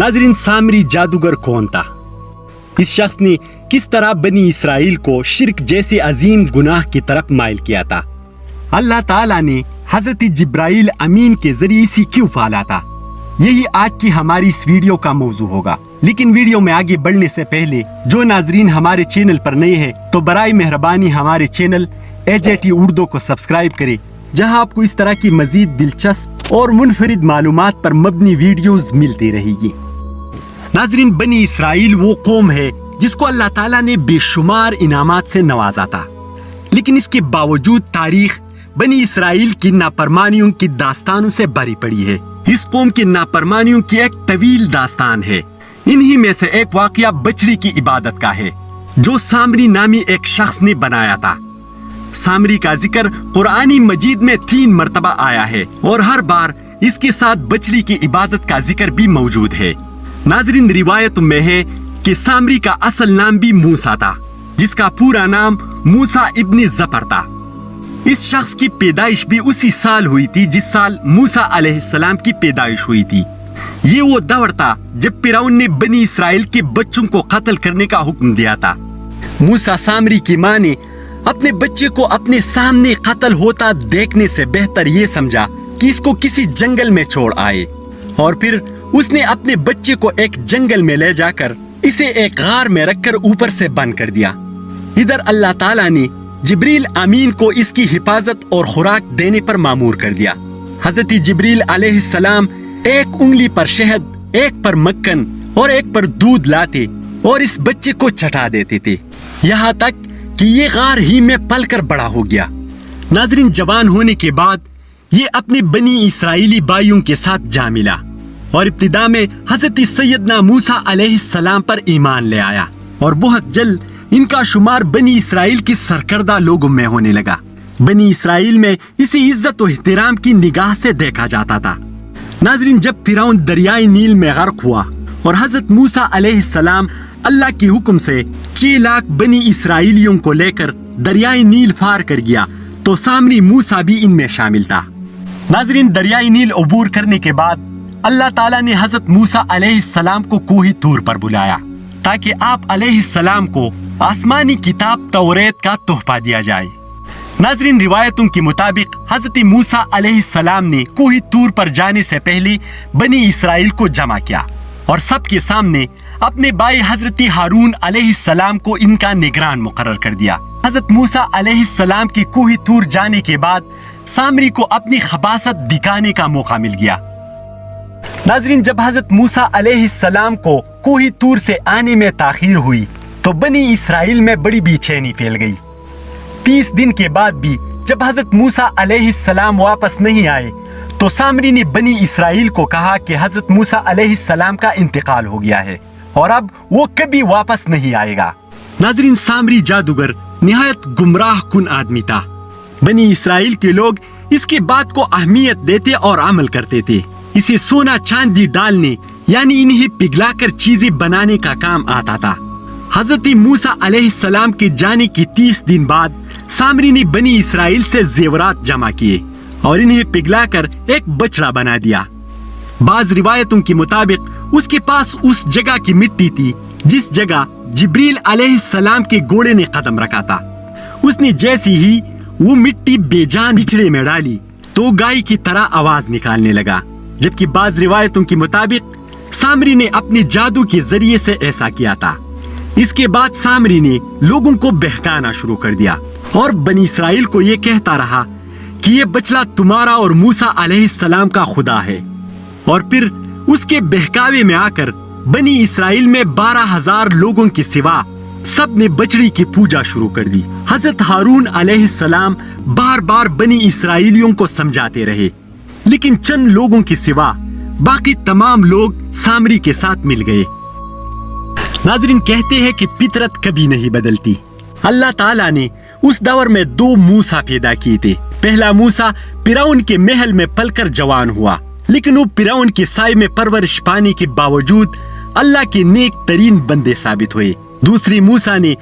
नाजरीन, सामरी जादूगर कौन था? इस शख्स ने किस तरह बनी इसराइल को शिर्क जैसे अजीम गुनाह की तरफ माइल किया था? अल्लाह ताला ने हजरत जिब्राइल अमीन के जरिए इसी क्यों पाला था? यही आज की हमारी इस वीडियो का मौजू होगा। लेकिन वीडियो में आगे बढ़ने से पहले जो नाजरीन हमारे चैनल पर नए हैं तो बराए मेहरबानी हमारे चैनल AJT उर्दू को सब्सक्राइब करें, जहां आपको इस तरह की मजीद दिलचस्प और मुनफरिद मालूमात पर मबनी वीडियोस मिलती रहेगी। नाजरीन, बनी इसराइल वो कौम है जिसको अल्लाह ताला ने बेशुमार इनामात से नवाजा था, लेकिन इसके बावजूद तारीख बनी इसराइल की नाफरमानियों की दास्तानों से भरी पड़ी है। इस कौम की नाफरमानियों की एक तवील दास्तान है। इन्हीं में से एक वाकया बछड़ी की इबादत का है, जो सामरी नामी एक शख्स ने बनाया था। सामरी का जिक्र कुरानी मजीद में 3 मरतबा आया है और हर बार इसके साथ बछड़ी की इबादत का जिक्र भी मौजूद है। नाजरीन, रिवायत में है कि सामरी का असल नाम भी मूसा था, जिसका पूरा नाम मूसा इब्न जफर था। इस शख्स की पैदाइश भी उसी साल हुई थी जिस साल मूसा अलैहिस्सलाम की पैदाइश हुई थी। ये वो दौर था जब फिरौन ने बनी इसराइल के बच्चों को कत्ल करने का हुक्म दिया था। मूसा सामरी की मां ने अपने बच्चे को अपने सामने कत्ल होता देखने से बेहतर ये समझा कि इसको किसी जंगल में छोड़ आए, और फिर उसने अपने बच्चे को एक जंगल में ले जाकर इसे एक गार में रखकर ऊपर से बंद कर दिया। इधर अल्लाह ताला ने जिब्रील अमीन को इसकी हिफाजत और खुराक देने पर मामूर कर दिया। हजरत जिब्रील अलैहिस्सलाम एक उंगली पर शहद, एक पर मक्खन और एक पर दूध लाते और इस बच्चे को चटा देते थे, यहाँ तक कि ये गार ही में पलकर बड़ा हो गया। नाजरीन, जवान होने के बाद ये अपने बनी इसराइली भाइयों के साथ जा मिला और इब्तिदा में हजरत सैयदना मूसा अलैहिस्सलाम पर ईमान ले आया, और बहुत जल्द इनका शुमार बनी इसराइल की सरकर्दा लोगों में होने लगा। बनी इसराइल में इसे इज्जत और एहतराम की निगाह से देखा जाता था। नाजरीन, जब फिरौन दरियाई नील में गर्क हुआ और हजरत मूसा अलैहिस्सलाम अल्लाह के हुक्म से 6 लाख बनी इसराइलियों को लेकर दरियाई नील पार कर गया, तो सामरी मूसा भी इनमें शामिल था। नाजरीन, दरियाई नील अबूर करने के बाद अल्लाह ताला ने हजरत मूसा अलैहिस्सलाम को कोही तूर पर बुलाया ताकि आप अलैहिस्सलाम को आसमानी किताब तौरेत का तोहफा दिया जाए। नाजरीन, रिवायतों के मुताबिक हजरत मूसा अलैहिस्सलाम ने कोही तूर पर जाने से पहले बनी इसराइल को जमा किया और सबके सामने अपने भाई हजरत हारून अलैहिस्सलाम को इनका निगरान मुकर्रर कर दिया। हजरत मूसा अलैहिस्सलाम की कोही तूर जाने के बाद सामरी को अपनी खबासत दिखाने का मौका मिल गया। नाजरीन, जब हजरत मूसा अलैहिस्सलाम को कोही तूर से आने में ताखीर हुई तो बनी इसराइल में बड़ी बेचैनी फैल गई। 30 दिन के बाद भी जब हजरत मूसा अलैहिस्सलाम वापस नहीं आए तो सामरी ने बनी इसराइल को कहा कि हजरत मूसा अलैहिस्सलाम का इंतकाल हो गया है और अब वो कभी वापस नहीं आएगा। नाजरीन, सामरी जादूगर निहायत गुमराह कुन आदमी था। बनी इसराइल के लोग इसके बात को अहमियत देते और अमल करते थे। इसे सोना चांदी डालने यानी इन्हें पिघलाकर चीजें बनाने का काम आता था। हजरत मूसा अलैहिस्सलाम के जाने के 30 दिन बाद सामरी ने बनी इसराइल से जेवरात जमा किए और इन्हें पिघलाकर एक बछड़ा बना दिया। बाज रिवायतों के मुताबिक उसके पास उस जगह की मिट्टी थी जिस जगह जिब्रील अलैहिस्सलाम के घोड़े ने कदम रखा था। उसने जैसी ही वो मिट्टी बेजान बिछड़े में डाली तो गाय की तरह आवाज निकालने लगा, जबकि बाज रिवायतों के मुताबिक सामरी ने अपने जादू के जरिए से ऐसा किया था। इसके बाद सामरी ने लोगों को बहकाना शुरू कर दिया और बनी इसराइल को ये कहता रहा कि ये बछड़ा तुम्हारा और मूसा अलैहिस्सलाम का खुदा है, और फिर उसके बहकावे में आकर बनी इसराइल में 12,000 लोगों के सिवा सब ने बछड़ी की पूजा शुरू कर दी। हजरत हारून अलैहिस्सलाम बार बार बनी इसराइलियों को समझाते रहे, लेकिन चंद लोगों के सिवा बाकी तमाम लोग सामरी के साथ मिल गए। नाजरीन, कहते हैं कि फितरत कभी नहीं बदलती। अल्लाह ताला ने उस दौर में 2 मूसा पैदा किए थे। पहला मूसा फिरौन के महल में पलकर जवान हुआ, लेकिन वो फिरौन के साए में परवरिश पाने के बावजूद अल्लाह के नेक तरीन बंदे साबित हुए। दूसरी मूसा ने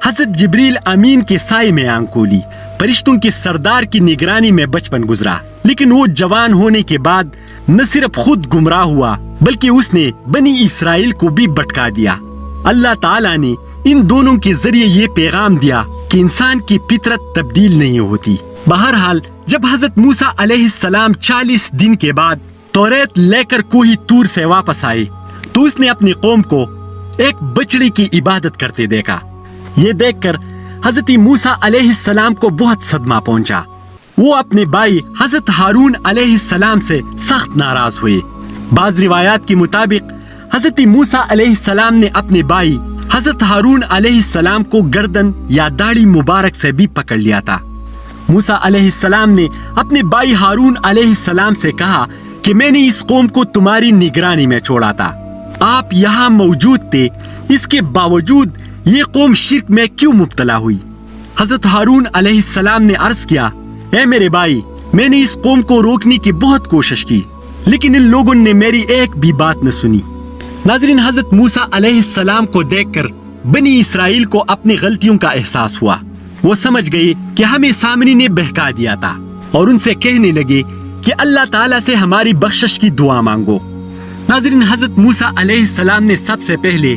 हजरत जिब्रील अमीन के साए में आंख खोली। फरिश्तों के सरदार की निगरानी में बचपन गुजरा, लेकिन वो जवान होने के बाद न सिर्फ खुद गुमराह हुआ بلکہ اس نے بنی اسرائیل کو بھی بھٹکا دیا۔ اللہ تعالیٰ نے ان دونوں کے ذریعے یہ پیغام دیا کہ انسان کی فطرت تبدیل نہیں ہوتی۔ بہرحال جب حضرت موسیٰ علیہ السلام 40 دن کے بعد توریت لے کر کوہ طور سے واپس آئے تو اس نے اپنی قوم کو ایک بچڑی کی عبادت کرتے دیکھا۔ یہ دیکھ کر حضرت موسیٰ علیہ السلام کو بہت صدمہ پہنچا۔ وہ اپنے بھائی حضرت ہارون علیہ السلام سے سخت ناراض ہوئے۔ بعض روایات کے مطابق حضرت موسیٰ علیہ السلام نے اپنے بھائی حضرت ہارون علیہ السلام کو گردن یا داڑھی مبارک سے بھی پکڑ لیا تھا۔ موسیٰ علیہ السلام نے اپنے بھائی ہارون علیہ السلام سے کہا کہ میں نے اس قوم کو تمہاری نگرانی میں چھوڑا تھا، آپ یہاں موجود تھے، اس کے باوجود یہ قوم شرک میں کیوں مبتلا ہوئی؟ حضرت ہارون علیہ السلام نے عرض کیا، اے میرے بھائی، میں نے اس قوم کو روکنے کی بہت کوشش کی لیکن ان لوگوں نے میری ایک بھی بات نہ سنی۔ ناظرین، حضرت موسیٰ علیہ السلام کو دیکھ کر بنی اسرائیل کو اپنی غلطیوں کا احساس ہوا۔ وہ سمجھ گئے کہ ہمیں سامری نے بہکا دیا تھا اور ان سے کہنے لگے کہ اللہ تعالیٰ سے ہماری بخشش کی دعا مانگو۔ ناظرین، حضرت موسیٰ علیہ السلام نے سب سے پہلے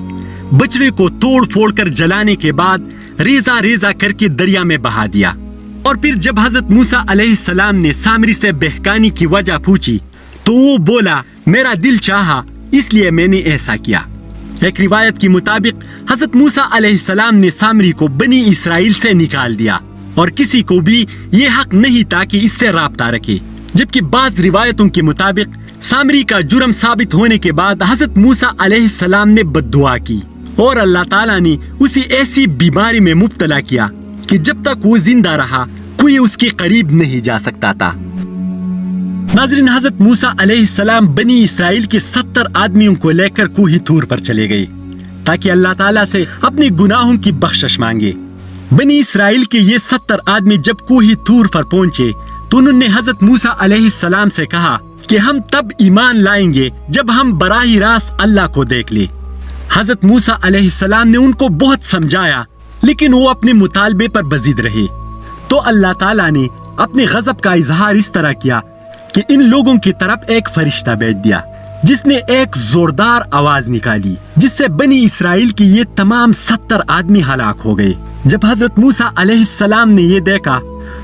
بچڑے کو توڑ پھوڑ کر جلانے کے بعد ریزہ ریزہ کر کے دریا میں بہا دیا، اور پھر جب حضرت موسیٰ علیہ السلام نے سامری سے بہکانے کی وجہ پوچھی تو وہ بولا، میرا دل چاہا اس لیے میں نے ایسا کیا۔ ایک روایت کے مطابق حضرت موسیٰ علیہ السلام نے سامری کو بنی اسرائیل سے نکال دیا اور کسی کو بھی یہ حق نہیں تھا کہ اس سے رابطہ رکھے، جبکہ بعض روایتوں کے مطابق سامری کا جرم ثابت ہونے کے بعد حضرت موسیٰ علیہ السلام نے بد دعا کی اور اللہ تعالیٰ نے اسے ایسی بیماری میں مبتلا کیا کہ جب تک وہ زندہ رہا کوئی اس کے قریب نہیں جا سکتا تھا۔ ناظرین، حضرت موسیٰ علیہ السلام بنی اسرائیل کے 70 آدمیوں کو لے کر کوہ طور پر چلے گئے تاکہ اللہ تعالیٰ سے اپنے گناہوں کی بخشش مانگے۔ بنی اسرائیل کے یہ 70 آدمی جب کوہ طور پر پہنچے تو انہوں نے حضرت موسیٰ علیہ السلام سے کہا کہ ہم تب ایمان لائیں گے جب ہم براہ راست اللہ کو دیکھ لیں۔ حضرت موسیٰ علیہ السلام نے ان کو بہت سمجھایا لیکن وہ اپنے مطالبے پر بضد رہے، تو اللہ تعالیٰ نے اپنے غضب کا اظہار اس طرح کیا کہ ان لوگوں کی طرف ایک فرشتہ بھیج دیا جس نے ایک زوردار آواز نکالی جس سے بنی اسرائیل کی یہ تمام 70 آدمی ہلاک ہو گئے۔ جب حضرت موسیٰ علیہ السلام نے یہ دیکھا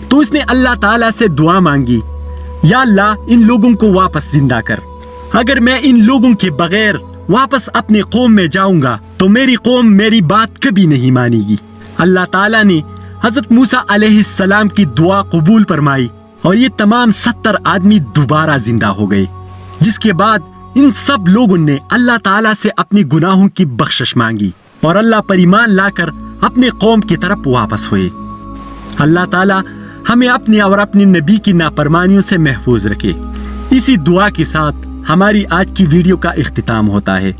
تو اس نے اللہ تعالیٰ سے دعا مانگی، یا اللہ ان لوگوں کو واپس زندہ کر، اگر میں ان لوگوں کے بغیر واپس اپنے قوم میں جاؤں گا تو میری قوم میری بات کبھی نہیں مانے گی۔ اللہ تعالیٰ نے حضرت موسیٰ علیہ السلام کی دعا قبول فرمائی اور یہ تمام 70 آدمی دوبارہ زندہ ہو گئے، جس کے بعد ان سب لوگوں نے اللہ تعالیٰ سے اپنی گناہوں کی بخشش مانگی اور اللہ پر ایمان لا کر اپنے قوم کی طرف واپس ہوئے۔ اللہ تعالیٰ ہمیں اپنے اور اپنے نبی کی نافرمانیوں سے محفوظ رکھے۔ اسی دعا کے ساتھ ہماری آج کی ویڈیو کا اختتام ہوتا ہے۔